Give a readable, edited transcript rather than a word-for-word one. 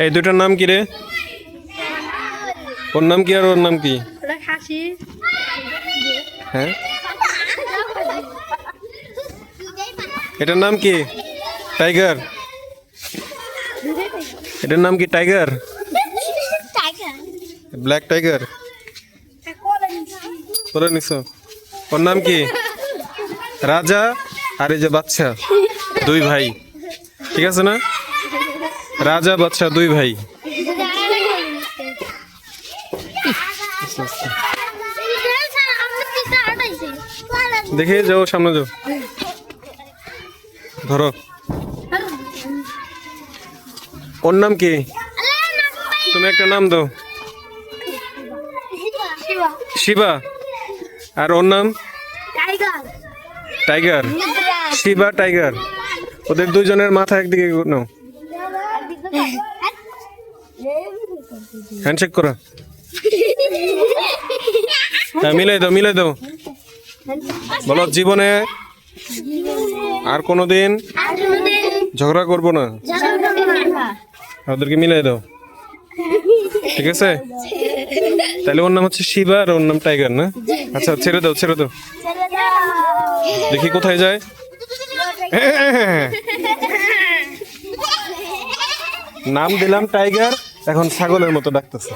এই দুটার নাম কি রে? ওর নাম কি আর ওর নাম কি? হ্যাঁ, এটার নাম কি? টাইগার। এটার নাম কি? Tiger, black tiger. বলে নিছো? ওর নাম কি? রাজা আর এই যে বাচ্চা, দুই ভাই। ঠিক আছে না? রাজা বাচ্চা দুই ভাই। দেখে যাও, সামনে যাও, ধরো। ওর নাম কি? তুমি একটা নাম দাও। শিবা। আর ওর নাম? টাইগার। শিবা টাইগার। ওদের দুজনের মাথা একদিকে নাও, হ্যান্ডশেক করো। হ্যাঁ, মিলাই দাও, মিলাই দাও। বলো, জীবনে আর কোনোদিন ঝগড়া করবো না। ওদেরকে মিলাই দাও, ঠিক আছে? তাহলে ওর নাম হচ্ছে শিবা আর ওর নাম টাইগার, না? আচ্ছা, ছেড়ে দাও, ছেড়ে দাও। দেখি কোথায় যায়। নাম দিলাম টাইগার, এখন ছাগলের মতো ডাকতেছে।